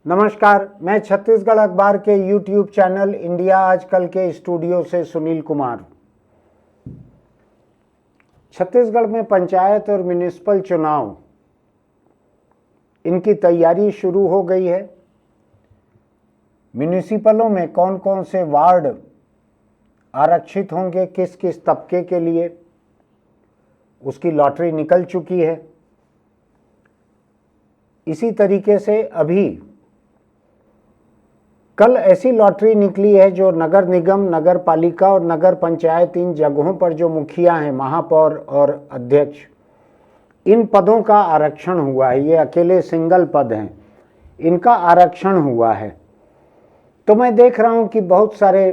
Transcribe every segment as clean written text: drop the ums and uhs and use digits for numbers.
नमस्कार, मैं छत्तीसगढ़ अखबार के YouTube चैनल इंडिया आजकल के स्टूडियो से सुनील कुमार। छत्तीसगढ़ में पंचायत और म्युनिसिपल चुनाव इनकी तैयारी शुरू हो गई है। म्युनिसिपलों में कौन कौन से वार्ड आरक्षित होंगे, किस किस तबके के लिए, उसकी लॉटरी निकल चुकी है। इसी तरीके से अभी कल ऐसी लॉटरी निकली है जो नगर निगम, नगर पालिका और नगर पंचायत, इन जगहों पर जो मुखिया हैं, महापौर और अध्यक्ष, इन पदों का आरक्षण हुआ है। ये अकेले सिंगल पद हैं, इनका आरक्षण हुआ है। तो मैं देख रहा हूं कि बहुत सारे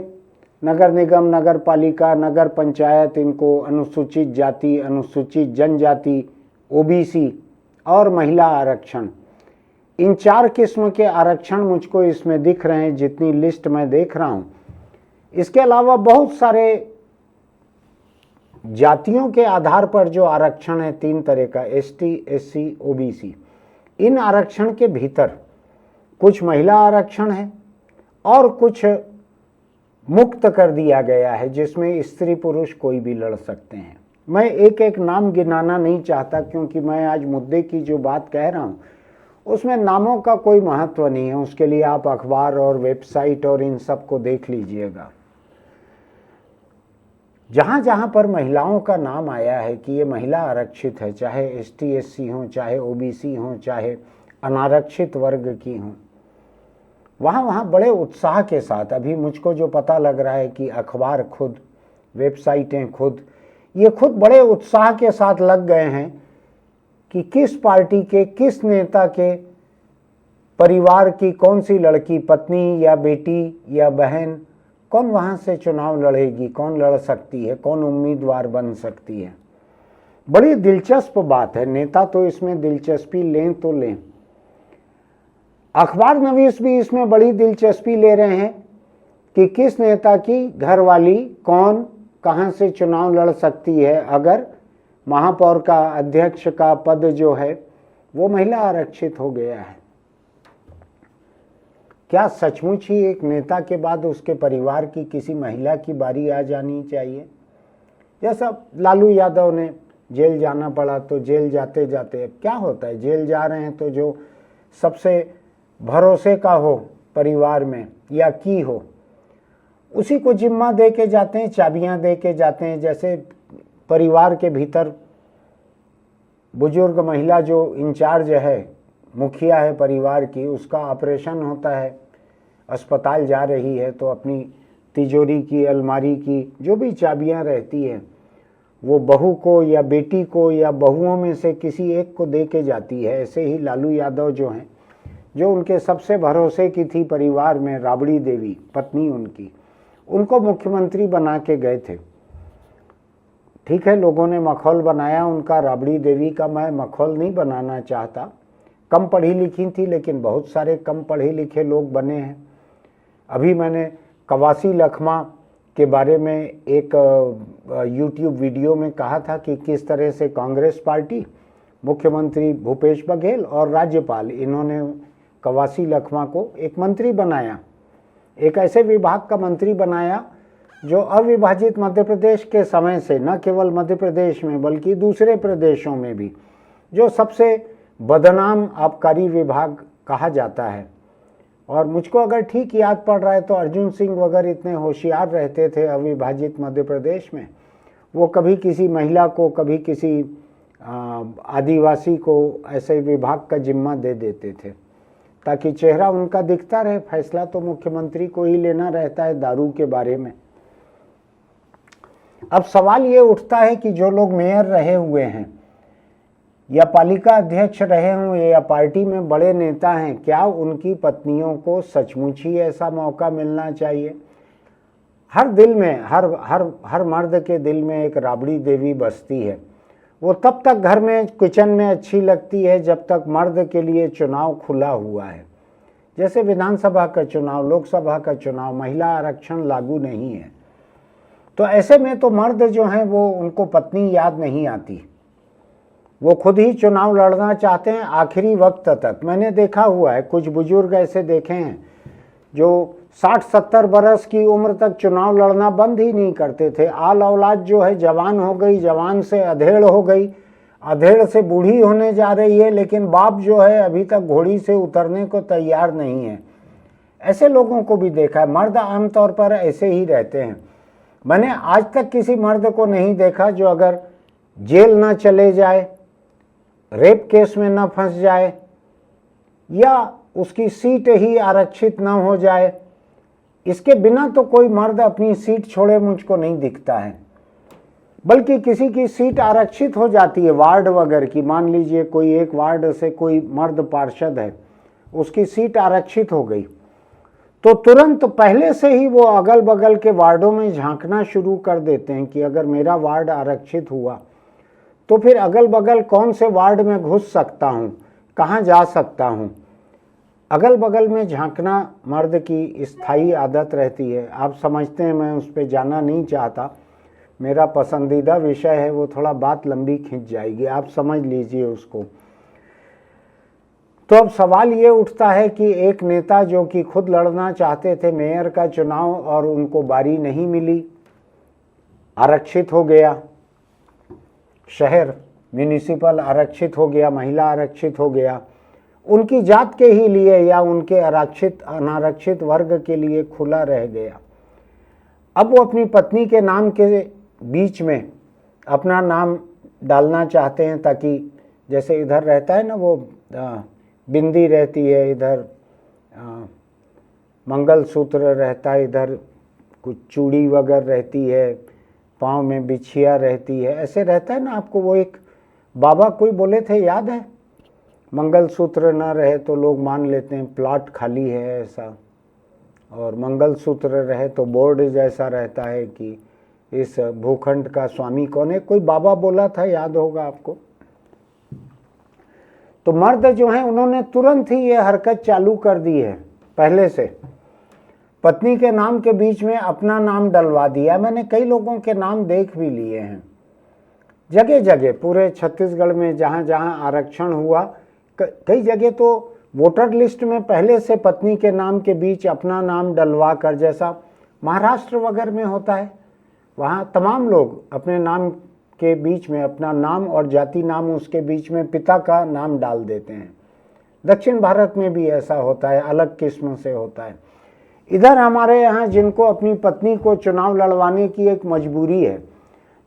नगर निगम, नगर पालिका, नगर पंचायत, इनको अनुसूचित जाति, अनुसूचित जनजाति, ओबीसी और महिला आरक्षण, इन 4 किस्म के आरक्षण मुझको इसमें दिख रहे हैं, जितनी लिस्ट मैं देख रहा हूं। इसके अलावा बहुत सारे जातियों के आधार पर जो आरक्षण है 3 तरह का, एसटी, एससी, ओबीसी। इन आरक्षण के भीतर कुछ महिला आरक्षण है और कुछ मुक्त कर दिया गया है, जिसमें स्त्री पुरुष कोई भी लड़ सकते हैं। मैं एक एक नाम गिनाना नहीं चाहता, क्योंकि मैं आज मुद्दे की जो बात कह रहा हूं उसमें नामों का कोई महत्व नहीं है। उसके लिए आप अखबार और वेबसाइट और इन सब को देख लीजिएगा। जहां जहां पर महिलाओं का नाम आया है कि ये महिला आरक्षित है, चाहे एसटी एससी हो, चाहे ओबीसी हो, चाहे अनारक्षित वर्ग की हो, वहां वहां बड़े उत्साह के साथ, अभी मुझको जो पता लग रहा है कि अखबार खुद, वेबसाइटें खुद, ये खुद बड़े उत्साह के साथ लग गए हैं कि किस पार्टी के, किस नेता के परिवार की कौन सी लड़की, पत्नी या बेटी या बहन, कौन वहां से चुनाव लड़ेगी, कौन लड़ सकती है, कौन उम्मीदवार बन सकती है। बड़ी दिलचस्प बात है। नेता तो इसमें दिलचस्पी लें तो लें, अखबार नवीस भी इसमें बड़ी दिलचस्पी ले रहे हैं कि किस नेता की घरवाली कौन कहां से चुनाव लड़ सकती है, अगर महापौर का, अध्यक्ष का पद जो है वो महिला आरक्षित हो गया है। क्या सचमुच ही एक नेता के बाद उसके परिवार की किसी महिला की बारी आ जानी चाहिए? जैसा लालू यादव ने जेल जाना पड़ा, तो जेल जाते जाते अब क्या होता है, जेल जा रहे हैं तो जो सबसे भरोसे का हो परिवार में या की हो, उसी को जिम्मा दे के जाते हैं, चाबियां दे के जाते हैं। जैसे परिवार के भीतर बुजुर्ग महिला जो इंचार्ज है, मुखिया है परिवार की, उसका ऑपरेशन होता है, अस्पताल जा रही है, तो अपनी तिजोरी की, अलमारी की जो भी चाबियां रहती हैं वो बहू को या बेटी को या बहुओं में से किसी एक को दे के जाती है। ऐसे ही लालू यादव जो हैं, जो उनके सबसे भरोसे की थी परिवार में, राबड़ी देवी पत्नी उनकी, उनको मुख्यमंत्री बना के गए थे। ठीक है, लोगों ने मखौल बनाया उनका, राबड़ी देवी का। मैं मखौल नहीं बनाना चाहता, कम पढ़ी लिखी थी, लेकिन बहुत सारे कम पढ़े लिखे लोग बने हैं। अभी मैंने कवासी लखमा के बारे में एक YouTube वीडियो में कहा था कि किस तरह से कांग्रेस पार्टी, मुख्यमंत्री भूपेश बघेल और राज्यपाल, इन्होंने कवासी लखमा को एक मंत्री बनाया, एक ऐसे विभाग का मंत्री बनाया जो अविभाजित मध्य प्रदेश के समय से, न केवल मध्य प्रदेश में बल्कि दूसरे प्रदेशों में भी जो सबसे बदनाम आबकारी विभाग कहा जाता है। और मुझको अगर ठीक याद पड़ रहा है तो अर्जुन सिंह वगैरह इतने होशियार रहते थे अविभाजित मध्य प्रदेश में, वो कभी किसी महिला को, कभी किसी आदिवासी को ऐसे विभाग का जिम्मा दे देते थे ताकि चेहरा उनका दिखता रहे। फैसला तो मुख्यमंत्री को ही लेना रहता है दारू के बारे में। अब सवाल ये उठता है कि जो लोग मेयर रहे हुए हैं या पालिका अध्यक्ष रहे हों या पार्टी में बड़े नेता हैं, क्या उनकी पत्नियों को सचमुच ही ऐसा मौका मिलना चाहिए? हर दिल में, हर मर्द के दिल में एक राबड़ी देवी बसती है। वो तब तक घर में, किचन में अच्छी लगती है जब तक मर्द के लिए चुनाव खुला हुआ है। जैसे विधानसभा का चुनाव, लोकसभा का चुनाव, महिला आरक्षण लागू नहीं है, तो ऐसे में तो मर्द जो हैं वो, उनको पत्नी याद नहीं आती। वो खुद ही चुनाव लड़ना चाहते हैं आखिरी वक्त तक। मैंने देखा हुआ है, कुछ बुजुर्ग ऐसे देखे हैं जो 60-70 बरस की उम्र तक चुनाव लड़ना बंद ही नहीं करते थे। आल औलाद जो है जवान हो गई, जवान से अधेड़ हो गई, अधेड़ से बूढ़ी होने जा रही है, लेकिन बाप जो है अभी तक घोड़ी से उतरने को तैयार नहीं है। ऐसे लोगों को भी देखा है। मर्द आमतौर पर ऐसे ही रहते हैं। मैंने आज तक किसी मर्द को नहीं देखा जो अगर जेल ना चले जाए, रेप केस में ना फंस जाए, या उसकी सीट ही आरक्षित ना हो जाए, इसके बिना तो कोई मर्द अपनी सीट छोड़े मुझको नहीं दिखता है। बल्कि किसी की सीट आरक्षित हो जाती है वार्ड वगैरह की, मान लीजिए कोई एक वार्ड से कोई मर्द पार्षद है, उसकी सीट आरक्षित हो गई, तो तुरंत पहले से ही वो अगल बगल के वार्डों में झांकना शुरू कर देते हैं कि अगर मेरा वार्ड आरक्षित हुआ तो फिर अगल बगल कौन से वार्ड में घुस सकता हूँ, कहाँ जा सकता हूँ। अगल बगल में झांकना मर्द की स्थायी आदत रहती है। आप समझते हैं, मैं उस पर जाना नहीं चाहता, मेरा पसंदीदा विषय है, वो थोड़ा बात लंबी खिंच जाएगी, आप समझ लीजिए उसको। तो अब सवाल ये उठता है कि एक नेता जो कि खुद लड़ना चाहते थे मेयर का चुनाव और उनको बारी नहीं मिली, आरक्षित हो गया, शहर म्यूनिसिपल आरक्षित हो गया, महिला आरक्षित हो गया, उनकी जात के ही लिए या उनके आरक्षित अनारक्षित वर्ग के लिए खुला रह गया। अब वो अपनी पत्नी के नाम के बीच में अपना नाम डालना चाहते हैं, ताकि जैसे इधर रहता है ना वो बिंदी रहती है, इधर मंगलसूत्र रहता है, इधर कुछ चूड़ी वगैरह रहती है, पाँव में बिछिया रहती है, ऐसे रहता है ना। आपको वो एक बाबा कोई बोले थे, याद है, मंगलसूत्र ना रहे तो लोग मान लेते हैं प्लॉट खाली है ऐसा, और मंगलसूत्र रहे तो बोर्ड जैसा रहता है कि इस भूखंड का स्वामी कौन है। कोई बाबा बोला था, याद होगा आपको। तो मर्द जो हैं उन्होंने तुरंत ही ये हरकत चालू कर दी है, पहले से पत्नी के नाम के बीच में अपना नाम डलवा दिया। मैंने कई लोगों के नाम देख भी लिए हैं जगह जगह, पूरे छत्तीसगढ़ में जहाँ जहाँ आरक्षण हुआ, कई जगह तो वोटर लिस्ट में पहले से पत्नी के नाम के बीच अपना नाम डलवा कर, जैसा महाराष्ट्र वगैरह में होता है, वहाँ तमाम लोग अपने नाम के बीच में अपना नाम और जाति नाम उसके बीच में पिता का नाम डाल देते हैं। दक्षिण भारत में भी ऐसा होता है, अलग किस्म से होता है। इधर हमारे यहाँ जिनको अपनी पत्नी को चुनाव लड़वाने की एक मजबूरी है,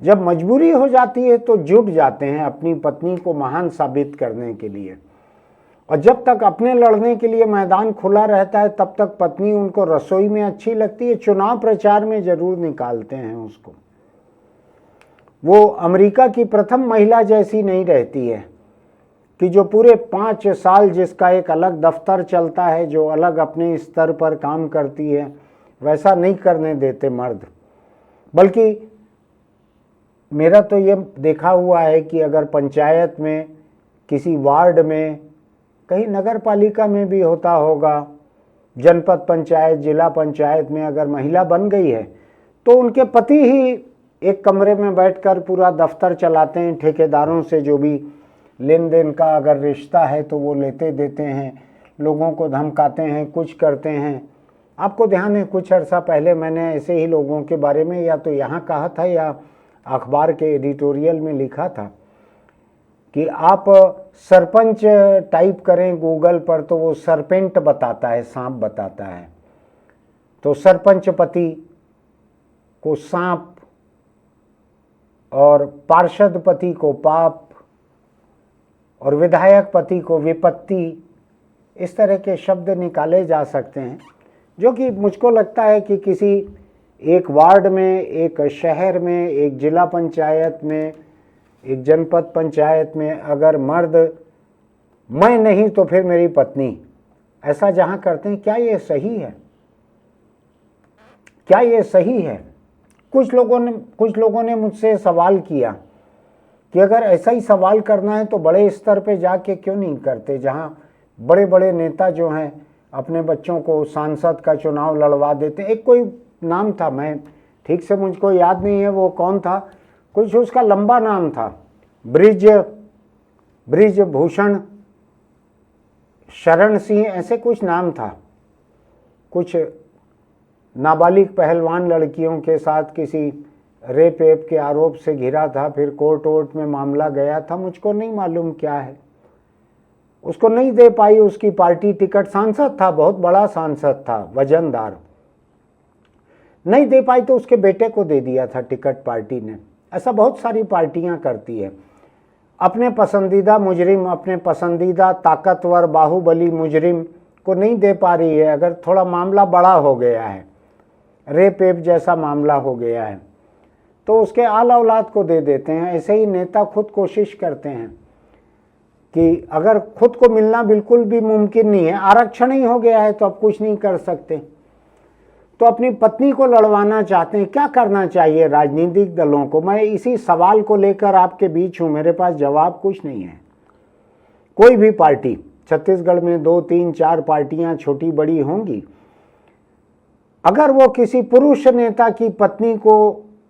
जब मजबूरी हो जाती है तो जुट जाते हैं अपनी पत्नी को महान साबित करने के लिए, और जब तक अपने लड़ने के लिए मैदान खुला रहता है तब तक पत्नी उनको रसोई में अच्छी लगती है, चुनाव प्रचार में जरूर निकालते हैं उसको। वो अमेरिका की प्रथम महिला जैसी नहीं रहती है कि जो पूरे 5 साल जिसका एक अलग दफ्तर चलता है, जो अलग अपने स्तर पर काम करती है, वैसा नहीं करने देते मर्द। बल्कि मेरा तो ये देखा हुआ है कि अगर पंचायत में, किसी वार्ड में, कहीं नगर पालिका में भी होता होगा, जनपद पंचायत, जिला पंचायत में अगर महिला बन गई है तो उनके पति ही एक कमरे में बैठकर पूरा दफ्तर चलाते हैं। ठेकेदारों से जो भी लेन देन का अगर रिश्ता है तो वो लेते देते हैं, लोगों को धमकाते हैं, कुछ करते हैं। आपको ध्यान है कुछ अर्सा पहले मैंने ऐसे ही लोगों के बारे में या तो यहाँ कहा था या अखबार के एडिटोरियल में लिखा था कि आप सरपंच टाइप करें गूगल पर तो वो सरपेंट बताता है, सांप बताता है। तो सरपंच पति को सांप और पार्षद पति को पाप और विधायक पति को विपत्ति, इस तरह के शब्द निकाले जा सकते हैं, जो कि मुझको लगता है कि किसी एक वार्ड में, एक शहर में, एक जिला पंचायत में, एक जनपद पंचायत में अगर मर्द मैं नहीं तो फिर मेरी पत्नी ऐसा जहां करते हैं, क्या ये सही है? क्या ये सही है? कुछ लोगों ने मुझसे सवाल किया कि अगर ऐसा ही सवाल करना है तो बड़े स्तर पे जाके क्यों नहीं करते, जहां बड़े बड़े नेता जो हैं अपने बच्चों को सांसद का चुनाव लड़वा देते। एक कोई नाम था, मैं ठीक से मुझको याद नहीं है वो कौन था, कुछ उसका लंबा नाम था, ब्रिज ब्रिजभूषण शरण सिंह, ऐसे कुछ नाम था। कुछ नाबालिग पहलवान लड़कियों के साथ किसी रेप एप के आरोप से घिरा था, फिर कोर्ट वोर्ट में मामला गया था, मुझको नहीं मालूम क्या है। उसको नहीं दे पाई उसकी पार्टी टिकट, सांसद था, बहुत बड़ा सांसद था, वजनदार, नहीं दे पाई तो उसके बेटे को दे दिया था टिकट पार्टी ने। ऐसा बहुत सारी पार्टियां करती है। अपने पसंदीदा मुजरिम, अपने पसंदीदा ताकतवर बाहुबली मुजरिम को नहीं दे पा रही है, अगर थोड़ा मामला बड़ा हो गया है, रेप एप जैसा मामला हो गया है, तो उसके आल औलाद को दे देते हैं। ऐसे ही नेता खुद कोशिश करते हैं कि अगर खुद को मिलना बिल्कुल भी मुमकिन नहीं है, आरक्षण ही हो गया है तो अब कुछ नहीं कर सकते, तो अपनी पत्नी को लड़वाना चाहते हैं। क्या करना चाहिए राजनीतिक दलों को? मैं इसी सवाल को लेकर आपके बीच हूं, मेरे पास जवाब कुछ नहीं है। कोई भी पार्टी, छत्तीसगढ़ में 2, 3, 4 पार्टियां छोटी बड़ी होंगी, अगर वो किसी पुरुष नेता की पत्नी को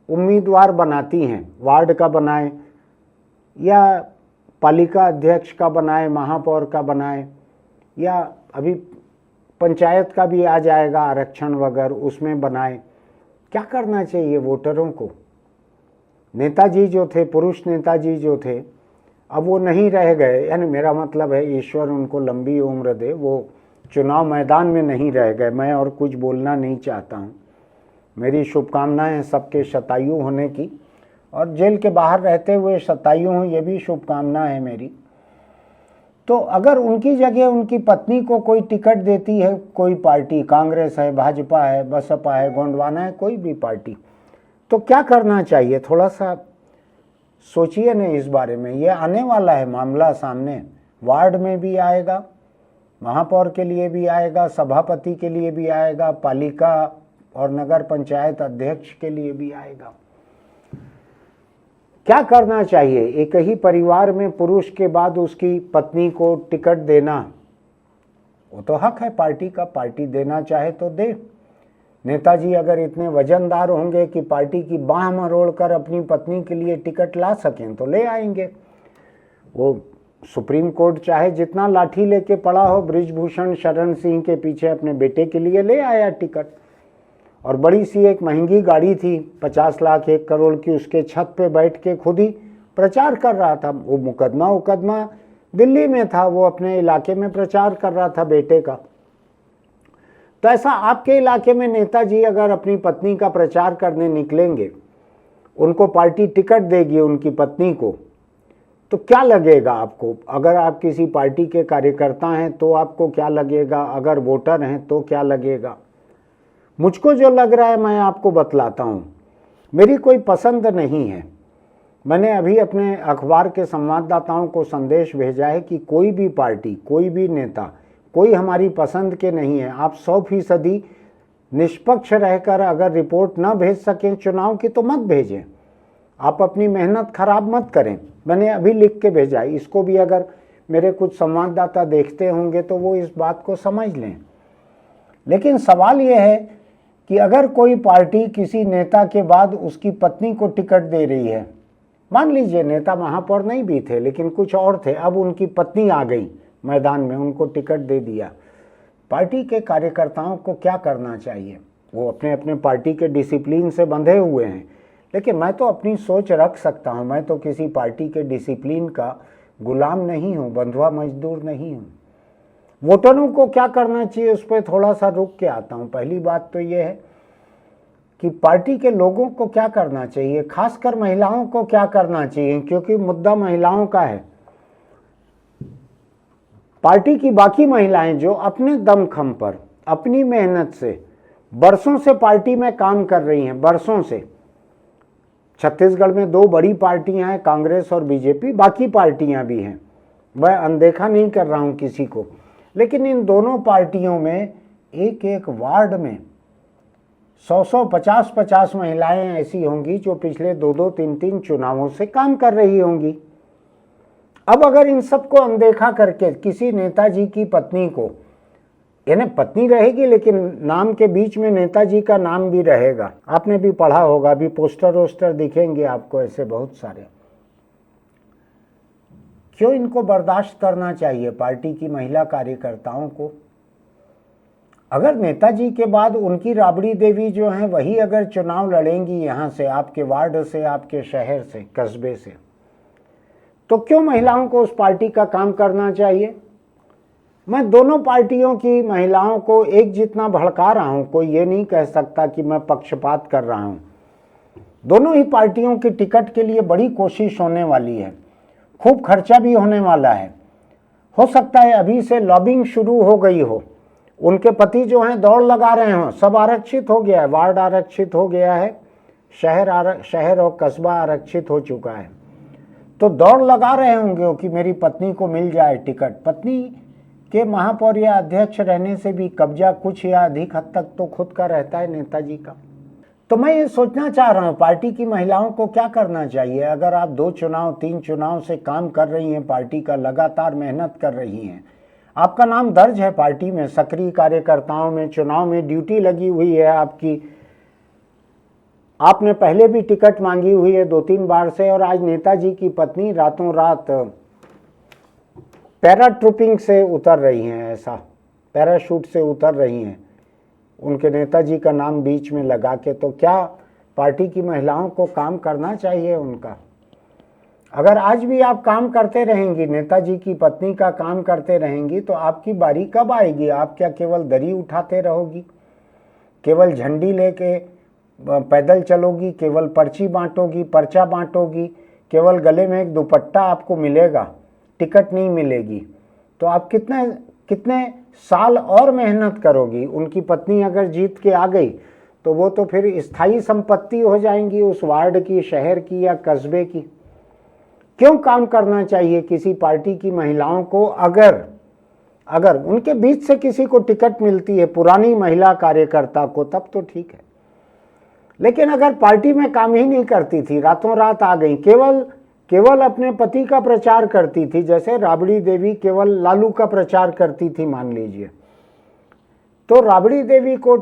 उम्मीदवार बनाती हैं, वार्ड का बनाए या पालिका अध्यक्ष का बनाए, महापौर का बनाए, या अभी पंचायत का भी आ जाएगा आरक्षण वगैरह, उसमें बनाए, क्या करना चाहिए वोटरों को? नेताजी जो थे, पुरुष नेताजी जो थे, अब वो नहीं रह गए, यानी मेरा मतलब है ईश्वर उनको लंबी उम्र दे, वो चुनाव मैदान में नहीं रह गए। मैं और कुछ बोलना नहीं चाहता हूँ। मेरी शुभकामनाएं हैं सबके शतायु होने की, और जेल के बाहर रहते हुए शतायु हूँ, ये भी शुभकामना है मेरी। तो अगर उनकी जगह उनकी पत्नी को कोई टिकट देती है कोई पार्टी, कांग्रेस है, भाजपा है, बसपा है, गोंडवाना है, कोई भी पार्टी, तो क्या करना चाहिए? थोड़ा सा सोचिए ना इस बारे में। ये आने वाला है मामला सामने, वार्ड में भी आएगा, महापौर के लिए भी आएगा, सभापति के लिए भी आएगा, पालिका और नगर पंचायत अध्यक्ष के लिए भी आएगा। क्या करना चाहिए? एक ही परिवार में पुरुष के बाद उसकी पत्नी को टिकट देना, वो तो हक है पार्टी का, पार्टी देना चाहे तो दे। नेताजी अगर इतने वजनदार होंगे कि पार्टी की बाह मरोड़कर अपनी पत्नी के लिए टिकट ला सकें तो ले आएंगे। वो सुप्रीम कोर्ट चाहे जितना लाठी लेके पड़ा हो, ब्रिजभूषण शरण सिंह के पीछे अपने बेटे के लिए ले आया टिकट, और बड़ी सी एक महंगी गाड़ी थी, 50 लाख 1 करोड़ की, उसके छत पे बैठ के खुद ही प्रचार कर रहा था। वो मुकदमा दिल्ली में था, वो अपने इलाके में प्रचार कर रहा था बेटे का। तो ऐसा आपके इलाके में नेताजी अगर अपनी पत्नी का प्रचार करने निकलेंगे, उनको पार्टी टिकट देगी उनकी पत्नी को, तो क्या लगेगा आपको? अगर आप किसी पार्टी के कार्यकर्ता हैं तो आपको क्या लगेगा? अगर वोटर हैं तो क्या लगेगा? मुझको जो लग रहा है मैं आपको बतलाता हूँ। मेरी कोई पसंद नहीं है। मैंने अभी अपने अखबार के संवाददाताओं को संदेश भेजा है कि कोई भी पार्टी, कोई भी नेता, कोई हमारी पसंद के नहीं है। आप 100% निष्पक्ष रहकर अगर रिपोर्ट न भेज सकें चुनाव की तो मत भेजें। आप अपनी मेहनत खराब मत करें। मैंने अभी लिख के भेजा, इसको भी अगर मेरे कुछ संवाददाता देखते होंगे तो वो इस बात को समझ लें। लेकिन सवाल ये है कि अगर कोई पार्टी किसी नेता के बाद उसकी पत्नी को टिकट दे रही है, मान लीजिए नेता महापौर नहीं भी थे लेकिन कुछ और थे, अब उनकी पत्नी आ गई मैदान में, उनको टिकट दे दिया, पार्टी के कार्यकर्ताओं को क्या करना चाहिए? वो अपने अपने पार्टी के डिसिप्लिन से बंधे हुए हैं, लेकिन मैं तो अपनी सोच रख सकता हूँ। मैं तो किसी पार्टी के डिसिप्लिन का गुलाम नहीं हूँ, बंधुआ मजदूर नहीं हूँ। वोटरों को क्या करना चाहिए उस पर थोड़ा सा रुक के आता हूँ। पहली बात तो ये है कि पार्टी के लोगों को क्या करना चाहिए, खासकर महिलाओं को क्या करना चाहिए, क्योंकि मुद्दा महिलाओं का है। पार्टी की बाकी महिलाएं जो अपने दमखम पर अपनी मेहनत से बरसों से पार्टी में काम कर रही हैं, बरसों से। छत्तीसगढ़ में 2 बड़ी पार्टियां हैं, कांग्रेस और बीजेपी, बाकी पार्टियां भी हैं, मैं अनदेखा नहीं कर रहा हूं किसी को, लेकिन इन दोनों पार्टियों में एक एक वार्ड में 100-100, 50-50 महिलाएं ऐसी होंगी जो पिछले 2-2, 3-3 चुनावों से काम कर रही होंगी। अब अगर इन सबको अनदेखा करके किसी नेताजी की पत्नी को, यानी पत्नी रहेगी लेकिन नाम के बीच में नेताजी का नाम भी रहेगा, आपने भी पढ़ा होगा, अभी पोस्टर वोस्टर दिखेंगे आपको ऐसे बहुत सारे, क्यों इनको बर्दाश्त करना चाहिए पार्टी की महिला कार्यकर्ताओं को? अगर नेताजी के बाद उनकी राबड़ी देवी जो हैं वही अगर चुनाव लड़ेंगी यहाँ से, आपके वार्ड से, आपके शहर से, कस्बे से, तो क्यों महिलाओं को उस पार्टी का काम करना चाहिए? मैं दोनों पार्टियों की महिलाओं को एक जितना भड़का रहा हूं, कोई ये नहीं कह सकता कि मैं पक्षपात कर रहा हूं। दोनों ही पार्टियों की टिकट के लिए बड़ी कोशिश होने वाली है, खूब खर्चा भी होने वाला है। हो सकता है अभी से लॉबिंग शुरू हो गई हो, उनके पति जो हैं दौड़ लगा रहे हों, सब आरक्षित हो गया है, वार्ड आरक्षित हो गया है, शहर और कस्बा आरक्षित हो चुका है, तो दौड़ लगा रहे होंगे कि मेरी पत्नी को मिल जाए टिकट। पत्नी के महापौर या अध्यक्ष रहने से भी कब्जा कुछ या अधिक हद तक तो खुद का रहता है नेताजी का। तो मैं ये सोचना चाह रहा हूँ पार्टी की महिलाओं को क्या करना चाहिए। अगर आप 2 चुनाव 3 चुनाव से काम कर रही हैं, पार्टी का लगातार मेहनत कर रही हैं, आपका नाम दर्ज है पार्टी में, सक्रिय कार्यकर्ताओं में, चुनाव में ड्यूटी लगी हुई है आपकी, आपने पहले भी टिकट मांगी हुई है 2-3 बार से, और आज नेताजी की पत्नी रातों रात पैराट्रूपिंग से उतर रही हैं, ऐसा पैराशूट से उतर रही हैं उनके नेताजी का नाम बीच में लगा के। तो क्या पार्टी की महिलाओं को काम करना चाहिए उनका? अगर आज भी आप काम करते रहेंगी, नेताजी की पत्नी का काम करते रहेंगी, तो आपकी बारी कब आएगी? आप क्या केवल दरी उठाते रहोगी, केवल झंडी लेके पैदल चलोगी, केवल पर्ची बांटोगी, पर्चा बांटोगी, केवल गले में एक दुपट्टा आपको मिलेगा, टिकट नहीं मिलेगी? तो आप कितने साल और मेहनत करोगी? उनकी पत्नी अगर जीत के आ गई तो वो तो फिर स्थायी संपत्ति हो जाएंगी उस वार्ड की, शहर की या कस्बे की। क्यों काम करना चाहिए किसी पार्टी की महिलाओं को? अगर उनके बीच से किसी को टिकट मिलती है, पुरानी महिला कार्यकर्ता को, तब तो ठीक है। लेकिन अगर पार्टी में काम ही नहीं करती थी, रातों रात आ गई, केवल अपने पति का प्रचार करती थी, जैसे राबड़ी देवी केवल लालू का प्रचार करती थी मान लीजिए, तो राबड़ी देवी को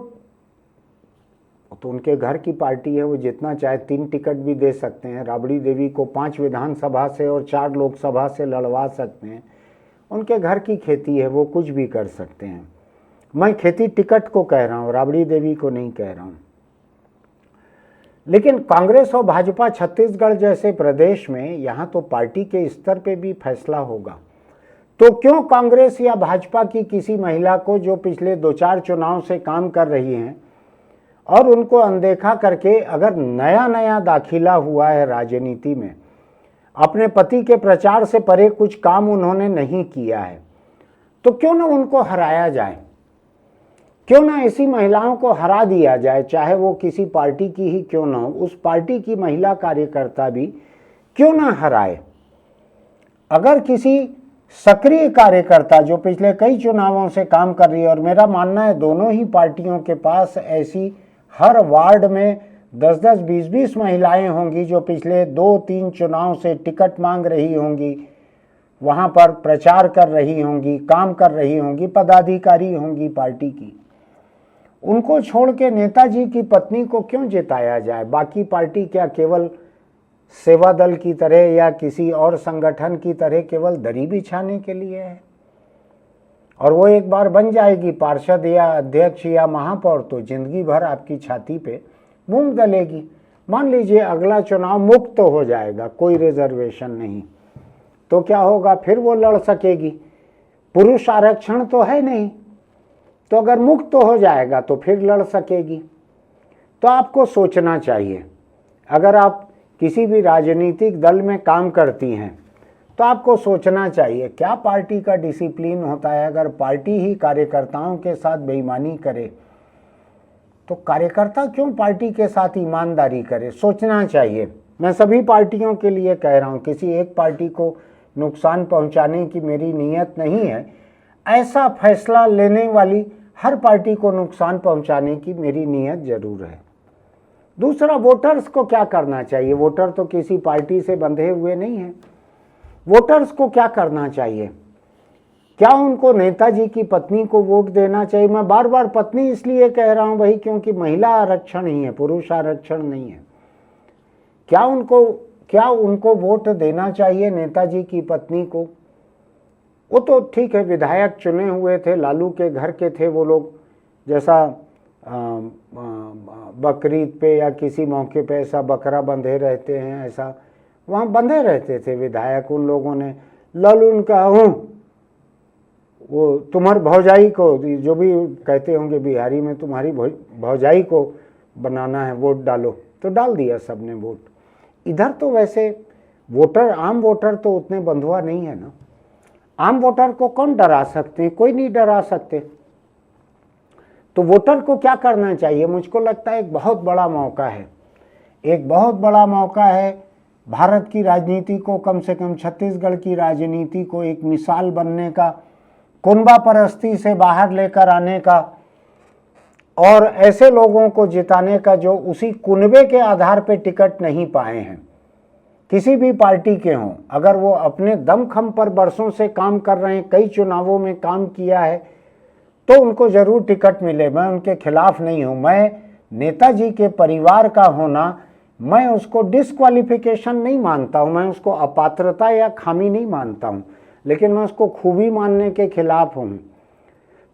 तो उनके घर की पार्टी है, वो जितना चाहे 3 टिकट भी दे सकते हैं। राबड़ी देवी को 5 विधानसभा से और 4 लोकसभा से लड़वा सकते हैं। उनके घर की खेती है, वो कुछ भी कर सकते हैं। मैं खेती टिकट को कह रहा हूँ, राबड़ी देवी को नहीं कह रहा हूँ। लेकिन कांग्रेस और भाजपा छत्तीसगढ़ जैसे प्रदेश में यहाँ तो पार्टी के स्तर पे भी फैसला होगा। तो क्यों कांग्रेस या भाजपा की किसी महिला को जो पिछले 2-4 चुनाव से काम कर रही हैं और उनको अनदेखा करके, अगर नया दाखिला हुआ है राजनीति में, अपने पति के प्रचार से परे कुछ काम उन्होंने नहीं किया है, तो क्यों ना उनको हराया जाए? क्यों ना ऐसी महिलाओं को हरा दिया जाए, चाहे वो किसी पार्टी की ही क्यों ना हो, उस पार्टी की महिला कार्यकर्ता भी क्यों ना हराए? अगर किसी सक्रिय कार्यकर्ता जो पिछले कई चुनावों से काम कर रही है, और मेरा मानना है दोनों ही पार्टियों के पास ऐसी हर वार्ड में 10-10, 20-20 महिलाएं होंगी जो पिछले 2-3 चुनाव से टिकट मांग रही होंगी, वहां पर प्रचार कर रही होंगी, काम कर रही होंगी, पदाधिकारी होंगी पार्टी की। उनको छोड़ के नेताजी की पत्नी को क्यों जिताया जाए? बाकी पार्टी क्या केवल सेवा दल की तरह या किसी और संगठन की तरह केवल दरी बिछाने के लिए है? और वो एक बार बन जाएगी पार्षद या अध्यक्ष या महापौर तो जिंदगी भर आपकी छाती पे मूंग दलेगी। मान लीजिए अगला चुनाव मुक्त हो जाएगा, कोई रिजर्वेशन नहीं, तो क्या होगा? फिर वो लड़ सकेगी। पुरुष आरक्षण तो है नहीं, तो अगर मुक्त हो जाएगा तो फिर लड़ सकेगी। तो आपको सोचना चाहिए, अगर आप किसी भी राजनीतिक दल में काम करती हैं तो आपको सोचना चाहिए क्या पार्टी का डिसिप्लिन होता है। अगर पार्टी ही कार्यकर्ताओं के साथ बेईमानी करे तो कार्यकर्ता क्यों पार्टी के साथ ईमानदारी करे? सोचना चाहिए। मैं सभी पार्टियों के लिए कह रहा हूँ, किसी एक पार्टी को नुकसान पहुँचाने की मेरी नीयत नहीं है। ऐसा फैसला लेने वाली हर पार्टी को नुकसान पहुंचाने की मेरी नीयत जरूर है। दूसरा, वोटर्स को क्या करना चाहिए? वोटर तो किसी पार्टी से बंधे हुए नहीं हैं। वोटर्स को क्या करना चाहिए? क्या उनको नेताजी की पत्नी को वोट देना चाहिए? मैं बार बार पत्नी इसलिए कह रहा हूं भाई, क्योंकि महिला आरक्षण ही है, पुरुष आरक्षण नहीं है। क्या उनको क्या उनको वोट देना चाहिए नेताजी की पत्नी को? वो तो ठीक है, विधायक चुने हुए थे, लालू के घर के थे वो लोग, जैसा बकरीद पे या किसी मौके पे ऐसा बकरा बंधे रहते हैं, ऐसा वहाँ बंधे रहते थे विधायक। उन लोगों ने लालू उनका हूँ, वो तुम्हारी भौजाई को, जो भी कहते होंगे बिहारी में, तुम्हारी भौजाई को बनाना है, वोट डालो, तो डाल दिया सबने वोट। इधर तो वैसे वोटर, आम वोटर तो उतने बंधुआ नहीं है ना। आम वोटर को कौन डरा सकते हैं? कोई नहीं डरा सकते। तो वोटर को क्या करना चाहिए? मुझको लगता है एक बहुत बड़ा मौका है, एक बहुत बड़ा मौका है भारत की राजनीति को, कम से कम छत्तीसगढ़ की राजनीति को एक मिसाल बनने का, कुनबा परस्ती से बाहर लेकर आने का और ऐसे लोगों को जिताने का जो उसी कुनबे के आधार पर टिकट नहीं पाए हैं, किसी भी पार्टी के हों। अगर वो अपने दमखम पर बरसों से काम कर रहे हैं, कई चुनावों में काम किया है, तो उनको जरूर टिकट मिले। मैं उनके खिलाफ नहीं हूं। मैं नेताजी के परिवार का होना, मैं उसको डिस्क्वालिफिकेशन नहीं मानता हूं, मैं उसको अपात्रता या खामी नहीं मानता हूं, लेकिन मैं उसको खूबी मानने के खिलाफ हूं।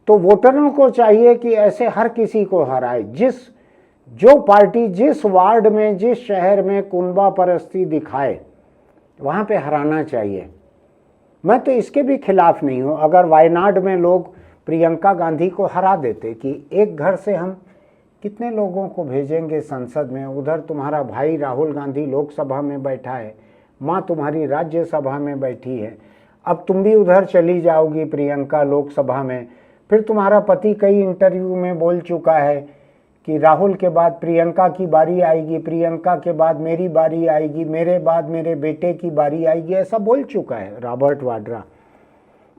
तो वोटरों को चाहिए कि ऐसे हर किसी को हराए, जो पार्टी जिस वार्ड में, जिस शहर में कुनबा परस्ती दिखाए, वहां पे हराना चाहिए। मैं तो इसके भी खिलाफ नहीं हूं। अगर वायनाड में लोग प्रियंका गांधी को हरा देते कि एक घर से हम कितने लोगों को भेजेंगे संसद में, उधर तुम्हारा भाई राहुल गांधी लोकसभा में बैठा है, माँ तुम्हारी राज्यसभा में बैठी है, अब तुम भी उधर चली जाओगी प्रियंका लोकसभा में। फिर तुम्हारा पति कई इंटरव्यू में बोल चुका है कि राहुल के बाद प्रियंका की बारी आएगी, प्रियंका के बाद मेरी बारी आएगी, मेरे बाद मेरे बेटे की बारी आएगी, ऐसा बोल चुका है रॉबर्ट वाड्रा।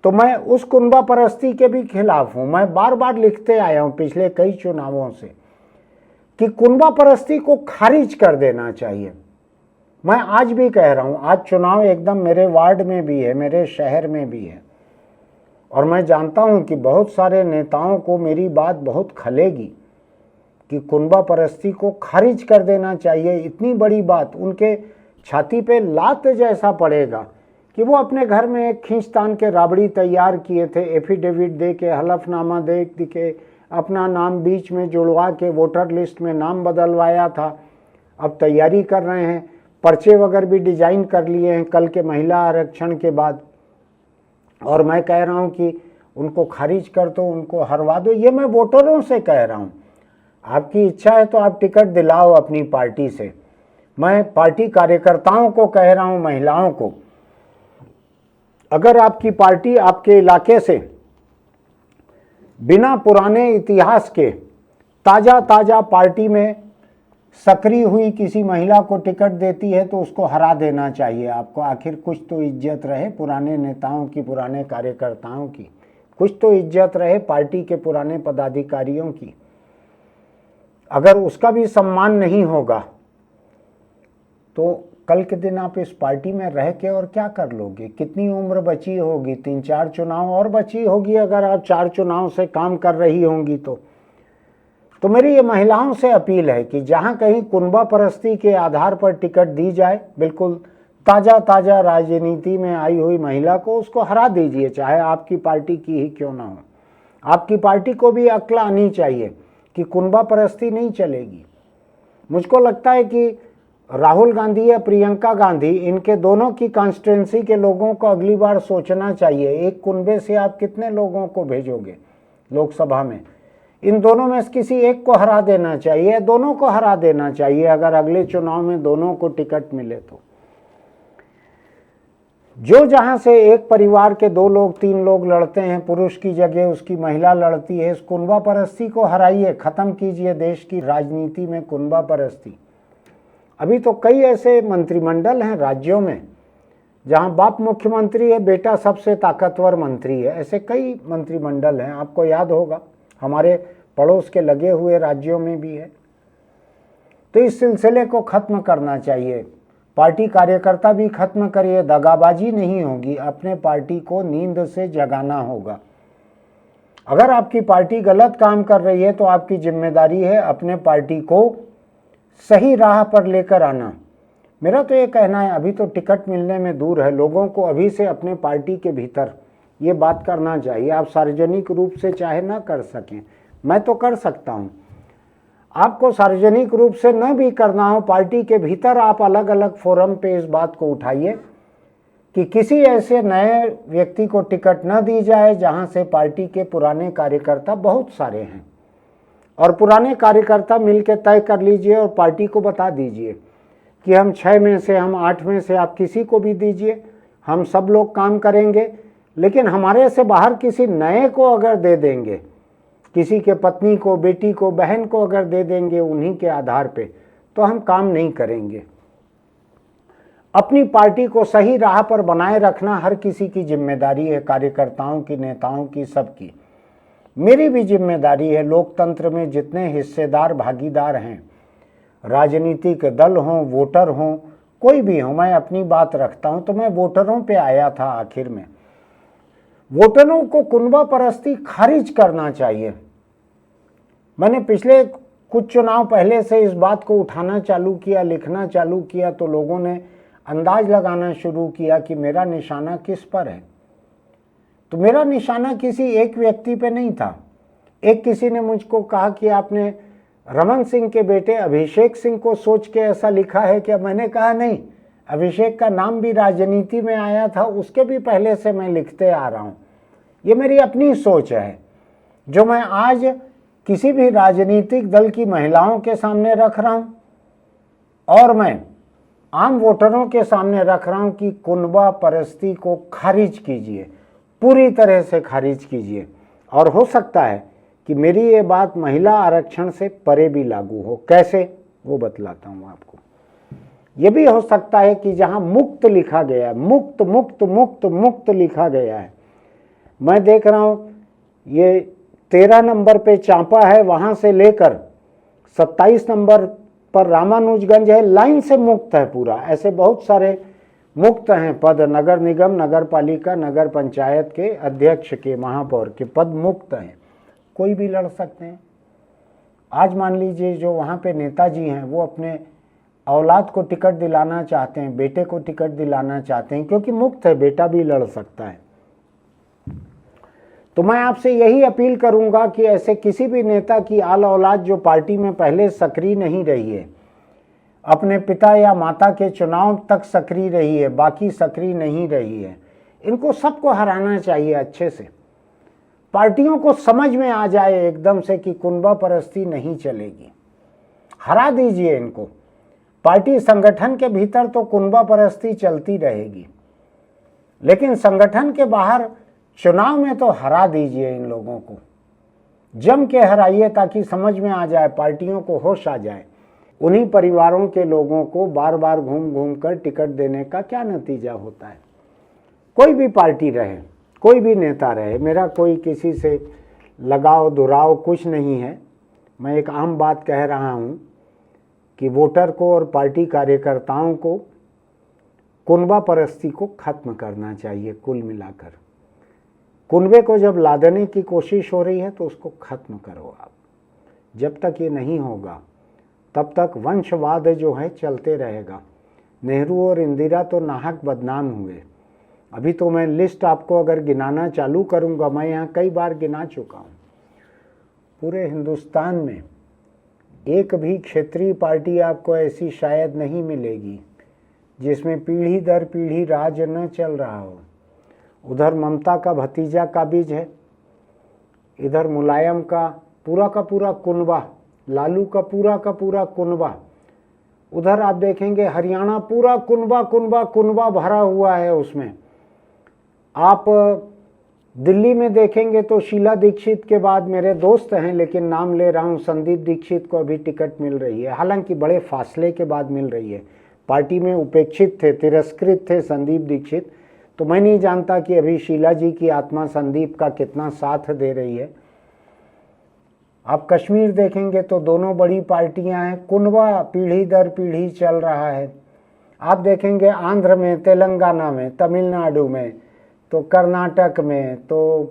तो मैं उस कुनबा परस्ती के भी खिलाफ हूं। मैं बार बार लिखते आया हूं पिछले कई चुनावों से कि कुनबा परस्ती को खारिज कर देना चाहिए। मैं आज भी कह रहा हूं, आज चुनाव एकदम मेरे वार्ड में भी है, मेरे शहर में भी है, और मैं जानता हूं कि बहुत सारे नेताओं को मेरी बात बहुत खलेगी कि कुनबा परस्ती को खारिज कर देना चाहिए। इतनी बड़ी बात उनके छाती पे लात जैसा पड़ेगा कि वो अपने घर में एक खींचतान के राबड़ी तैयार किए थे, एफिडेविट दे के, हलफनामा दे के, अपना नाम बीच में जुड़वा के वोटर लिस्ट में नाम बदलवाया था। अब तैयारी कर रहे हैं, पर्चे वगैरह भी डिजाइन कर लिए हैं कल के महिला आरक्षण के बाद। और मैं कह रहा हूं कि उनको खारिज कर दो, उनको हरवा दो। ये मैं वोटरों से कह रहा हूं। आपकी इच्छा है तो आप टिकट दिलाओ अपनी पार्टी से। मैं पार्टी कार्यकर्ताओं को कह रहा हूं, महिलाओं को, अगर आपकी पार्टी आपके इलाके से बिना पुराने इतिहास के ताजा ताजा पार्टी में सक्रिय हुई किसी महिला को टिकट देती है तो उसको हरा देना चाहिए आपको। आखिर कुछ तो इज्जत रहे पुराने नेताओं की, पुराने कार्यकर्ताओं की, कुछ तो इज्जत रहे पार्टी के पुराने पदाधिकारियों की। अगर उसका भी सम्मान नहीं होगा तो कल के दिन आप इस पार्टी में रह के और क्या कर लोगे? कितनी उम्र बची होगी? 3-4 चुनाव और बची होगी अगर आप 4 चुनाव से काम कर रही होंगी तो मेरी ये महिलाओं से अपील है कि जहां कहीं कुनबा परस्ती के आधार पर टिकट दी जाए, बिल्कुल ताजा ताजा राजनीति में आई हुई महिला को उसको हरा दीजिए, चाहे आपकी पार्टी की ही क्यों ना हो। आपकी पार्टी को भी अक्ल आनी चाहिए कि कुनबा परस्ती नहीं चलेगी। मुझको लगता है कि राहुल गांधी या प्रियंका गांधी, इनके दोनों की कॉन्स्टिट्यूंसी के लोगों को अगली बार सोचना चाहिए, एक कुनबे से आप कितने लोगों को भेजोगे लोकसभा में? इन दोनों में से किसी एक को हरा देना चाहिए, दोनों को हरा देना चाहिए अगर अगले चुनाव में दोनों को टिकट मिले तो। जो जहां से एक परिवार के 2 लोग 3 लोग लड़ते हैं, पुरुष की जगह उसकी महिला लड़ती है, इस कुनबा परस्ती को हराइए, खत्म कीजिए देश की राजनीति में कुनबा परस्ती। अभी तो कई ऐसे मंत्रिमंडल हैं राज्यों में जहां बाप मुख्यमंत्री है, बेटा सबसे ताकतवर मंत्री है। ऐसे कई मंत्रिमंडल हैं, आपको याद होगा, हमारे पड़ोस के लगे हुए राज्यों में भी है। तो इस सिलसिले को खत्म करना चाहिए। पार्टी कार्यकर्ता भी खत्म करिए, दगाबाजी नहीं होगी, अपने पार्टी को नींद से जगाना होगा। अगर आपकी पार्टी गलत काम कर रही है तो आपकी जिम्मेदारी है अपने पार्टी को सही राह पर लेकर आना। मेरा तो ये कहना है, अभी तो टिकट मिलने में दूर है, लोगों को अभी से अपने पार्टी के भीतर ये बात करना चाहिए। आप सार्वजनिक रूप से चाहे ना कर सकें, मैं तो कर सकता हूँ, आपको सार्वजनिक रूप से न भी करना हो, पार्टी के भीतर आप अलग अलग फोरम पे इस बात को उठाइए कि किसी ऐसे नए व्यक्ति को टिकट न दी जाए जहां से पार्टी के पुराने कार्यकर्ता बहुत सारे हैं, और पुराने कार्यकर्ता मिलकर तय कर लीजिए और पार्टी को बता दीजिए कि हम 6 में से, हम 8 में से, आप किसी को भी दीजिए, हम सब लोग काम करेंगे, लेकिन हमारे से बाहर किसी नए को अगर दे देंगे, किसी के पत्नी को, बेटी को, बहन को अगर दे देंगे उन्हीं के आधार पे, तो हम काम नहीं करेंगे। अपनी पार्टी को सही राह पर बनाए रखना हर किसी की जिम्मेदारी है, कार्यकर्ताओं की, नेताओं की, सबकी। मेरी भी जिम्मेदारी है। लोकतंत्र में जितने हिस्सेदार, भागीदार हैं, राजनीतिक दल हों, वोटर हों, कोई भी हो, मैं अपनी बात रखता हूं। तो मैं वोटरों पे आया था आखिर में। वोटरों को कुनबा परस्ती खारिज करना चाहिए। मैंने पिछले कुछ चुनाव पहले से इस बात को उठाना चालू किया, लिखना चालू किया, तो लोगों ने अंदाज लगाना शुरू किया कि मेरा निशाना किस पर है। तो मेरा निशाना किसी एक व्यक्ति पे नहीं था। एक किसी ने मुझको कहा कि आपने रमन सिंह के बेटे अभिषेक सिंह को सोच के ऐसा लिखा है क्या? मैंने कहा नहीं, अभिषेक का नाम भी राजनीति में आया था, उसके भी पहले से मैं लिखते आ रहा हूँ। ये मेरी अपनी सोच है जो मैं आज किसी भी राजनीतिक दल की महिलाओं के सामने रख रहा हूँ, और मैं आम वोटरों के सामने रख रहा हूँ कि कुनबा परस्ती को खारिज कीजिए, पूरी तरह से खारिज कीजिए। और हो सकता है कि मेरी ये बात महिला आरक्षण से परे भी लागू हो। कैसे, वो बतलाता हूँ आपको। ये भी हो सकता है कि जहाँ मुक्त लिखा गया है, मुक्त मुक्त मुक्त मुक्त लिखा गया है, मैं देख रहा हूँ ये 13 नंबर पे चांपा है, वहाँ से लेकर 27 नंबर पर रामानुजगंज है, लाइन से मुक्त है पूरा। ऐसे बहुत सारे मुक्त हैं पद, नगर निगम, नगर पालिका, नगर पंचायत के अध्यक्ष के, महापौर के पद मुक्त हैं, कोई भी लड़ सकते हैं। आज मान लीजिए जो वहाँ पे नेताजी हैं वो अपने औलाद को टिकट दिलाना चाहते हैं, बेटे को टिकट दिलाना चाहते हैं, क्योंकि मुक्त है, बेटा भी लड़ सकता है। तो मैं आपसे यही अपील करूंगा कि ऐसे किसी भी नेता की आल औलाद जो पार्टी में पहले सक्रिय नहीं रही है, अपने पिता या माता के चुनाव तक सक्रिय रही है, बाकी सक्रिय नहीं रही है, इनको सबको हराना चाहिए अच्छे से। पार्टियों को समझ में आ जाए एकदम से कि कुनबा परस्ती नहीं चलेगी, हरा दीजिए इनको। पार्टी संगठन के भीतर तो कुनबा परस्ती चलती रहेगी, लेकिन संगठन के बाहर चुनाव में तो हरा दीजिए इन लोगों को, जम के हराइए, ताकि समझ में आ जाए, पार्टियों को होश आ जाए। उन्हीं परिवारों के लोगों को बार बार घूम घूम कर टिकट देने का क्या नतीजा होता है। कोई भी पार्टी रहे, कोई भी नेता रहे, मेरा कोई किसी से लगाव दुराव कुछ नहीं है। मैं एक आम बात कह रहा हूँ कि वोटर को और पार्टी कार्यकर्ताओं को कुनबा परस्ती को खत्म करना चाहिए। कुल मिलाकर कुनबे को जब लादने की कोशिश हो रही है तो उसको खत्म करो आप। जब तक ये नहीं होगा तब तक वंशवाद जो है चलते रहेगा। नेहरू और इंदिरा तो नाहक बदनाम हुए। अभी तो मैं लिस्ट आपको अगर गिनाना चालू करूंगा, मैं यहाँ कई बार गिना चुका हूँ। पूरे हिंदुस्तान में एक भी क्षेत्रीय पार्टी आपको ऐसी शायद नहीं मिलेगी जिसमें पीढ़ी दर पीढ़ी राज न चल रहा हो। उधर ममता का भतीजा काबिज है, इधर मुलायम का पूरा कुनबा, लालू का पूरा कुनबा। उधर आप देखेंगे हरियाणा पूरा कुनबा कुनबा कुनबा भरा हुआ है उसमें। आप दिल्ली में देखेंगे तो शीला दीक्षित के बाद, मेरे दोस्त हैं लेकिन नाम ले रहा हूं, संदीप दीक्षित को अभी टिकट मिल रही है, हालांकि बड़े फासले के बाद मिल रही है। पार्टी में उपेक्षित थे, तिरस्कृत थे संदीप दीक्षित, तो मैं नहीं जानता कि अभी शीला जी की आत्मा संदीप का कितना साथ दे रही है। आप कश्मीर देखेंगे तो दोनों बड़ी पार्टियां हैं, कुनबा पीढ़ी दर पीढ़ी चल रहा है। आप देखेंगे आंध्र में, तेलंगाना में, तमिलनाडु में, तो कर्नाटक में, तो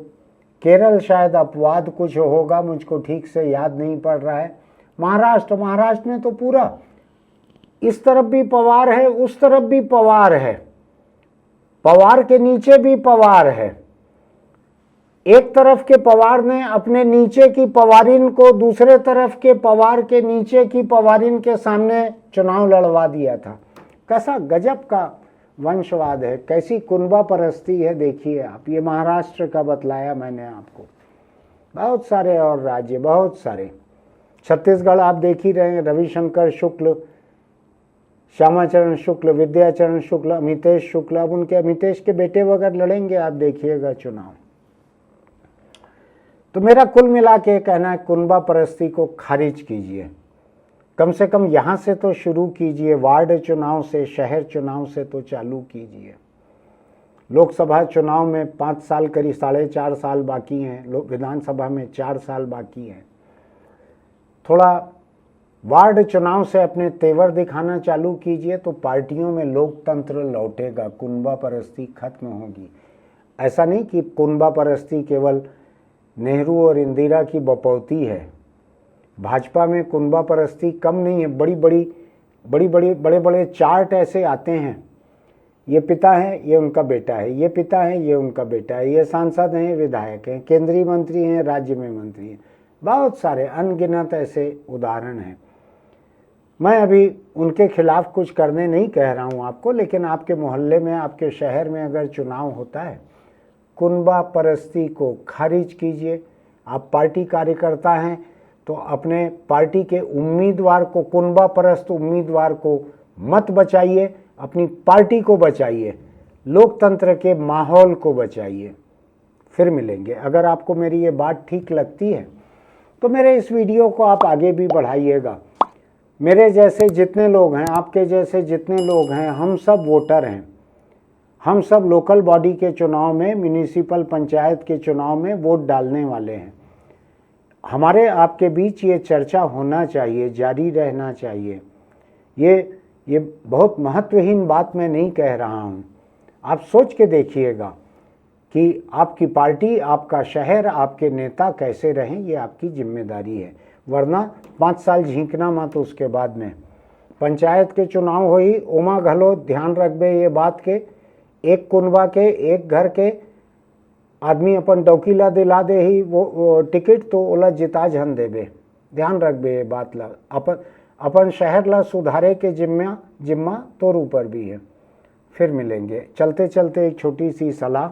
केरल शायद अपवाद कुछ होगा, मुझको ठीक से याद नहीं पड़ रहा है। महाराष्ट्र में तो पूरा इस तरफ भी पवार है, उस तरफ भी पवार है, पवार के नीचे भी पवार है। एक तरफ के पवार ने अपने नीचे की पवारिन को दूसरे तरफ के पवार के नीचे की पवारिन के सामने चुनाव लड़वा दिया था। कैसा गजब का वंशवाद है, कैसी कुनबा परस्ती है, देखिए आप। ये महाराष्ट्र का बतलाया मैंने आपको, बहुत सारे और राज्य, बहुत सारे। छत्तीसगढ़ आप देख ही रहे हैं, रविशंकर शुक्ल, श्यामाचरण शुक्ल, विद्याचरण शुक्ल, अमितेश शुक्ल। अब उनके अमितेश के बेटे वगैरह लड़ेंगे, आप देखिएगा चुनाव। तो मेरा कुल मिला के कहना है, कुनबा परस्ती को खारिज कीजिए, कम से कम यहाँ से तो शुरू कीजिए, वार्ड चुनाव से, शहर चुनाव से तो चालू कीजिए। लोकसभा चुनाव में 5 साल करीब 4.5 साल बाकी हैं, विधानसभा में 4 साल बाकी हैं। थोड़ा वार्ड चुनाव से अपने तेवर दिखाना चालू कीजिए, तो पार्टियों में लोकतंत्र लौटेगा, कुनबा परस्ती खत्म होगी। ऐसा नहीं कि कुनबा परस्ती केवल नेहरू और इंदिरा की बपौती है। भाजपा में कुनबा परस्ती कम नहीं है, बड़े बड़े चार्ट ऐसे आते हैं, ये पिता है, ये उनका बेटा है, ये पिता है, ये उनका बेटा है, ये सांसद हैं, विधायक हैं, केंद्रीय मंत्री हैं, राज्य में मंत्री हैं, बहुत सारे अनगिनत ऐसे उदाहरण हैं। मैं अभी उनके खिलाफ कुछ करने नहीं कह रहा हूँ आपको, लेकिन आपके मोहल्ले में, आपके शहर में अगर चुनाव होता है, कुनबा परस्ती को खारिज कीजिए। आप पार्टी कार्यकर्ता हैं तो अपने पार्टी के उम्मीदवार को, कुनबा परस्त उम्मीदवार को मत बचाइए, अपनी पार्टी को बचाइए, लोकतंत्र के माहौल को बचाइए। फिर मिलेंगे। अगर आपको मेरी ये बात ठीक लगती है तो मेरे इस वीडियो को आप आगे भी बढ़ाइएगा। मेरे जैसे जितने लोग हैं, आपके जैसे जितने लोग हैं, हम सब वोटर हैं, हम सब लोकल बॉडी के चुनाव में, म्यूनिसिपल पंचायत के चुनाव में वोट डालने वाले हैं। हमारे आपके बीच ये चर्चा होना चाहिए, जारी रहना चाहिए। ये बहुत महत्वहीन बात मैं नहीं कह रहा हूँ। आप सोच के देखिएगा कि आपकी पार्टी, आपका शहर, आपके नेता कैसे रहें, ये आपकी जिम्मेदारी है। वरना 5 साल झींकना मत, उसके बाद में पंचायत के चुनाव हो ही ओमा घलो, ध्यान रखबे ये बात के, एक कुनबा के, एक घर के आदमी अपन डौकीला दिला दे ही वो टिकट, तो ओला जिता झन देबे। ध्यान रखबे ये बात ला। अपन शहर ला सुधारे के जिम्मा तोर ऊपर भी है। फिर मिलेंगे। चलते चलते एक छोटी सी सलाह,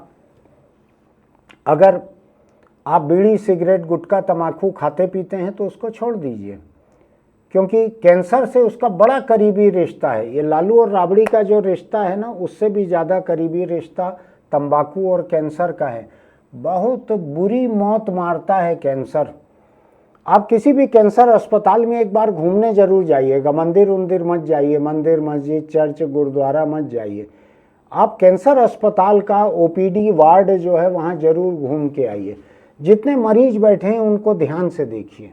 अगर आप बीड़ी, सिगरेट, गुटखा, तम्बाकू खाते पीते हैं तो उसको छोड़ दीजिए, क्योंकि कैंसर से उसका बड़ा करीबी रिश्ता है। ये लालू और राबड़ी का जो रिश्ता है ना, उससे भी ज़्यादा करीबी रिश्ता तंबाकू और कैंसर का है। बहुत बुरी मौत मारता है कैंसर। आप किसी भी कैंसर अस्पताल में एक बार घूमने जरूर जाइएगा। मंदिर मत जाइए, मंदिर, मस्जिद, चर्च, गुरुद्वारा मत जाइए। आप कैंसर अस्पताल का ओपीडी वार्ड जो है वहाँ जरूर घूम के आइए। जितने मरीज बैठे हैं उनको ध्यान से देखिए।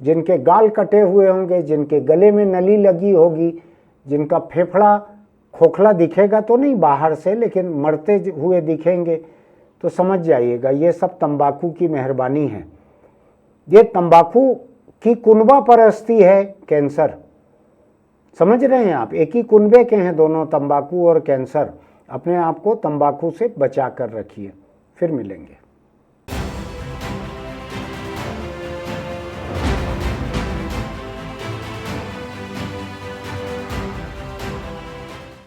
जिनके गाल कटे हुए होंगे, जिनके गले में नली लगी होगी, जिनका फेफड़ा खोखला दिखेगा तो नहीं बाहर से, लेकिन मरते हुए दिखेंगे, तो समझ जाइएगा ये सब तंबाकू की मेहरबानी है। ये तंबाकू की कुनबा परस्ती है कैंसर। समझ रहे हैं आप? एक ही कुनबे के हैं दोनों, तंबाकू और कैंसर। अपने आप को तंबाकू से बचा कर रखिए। फिर मिलेंगे।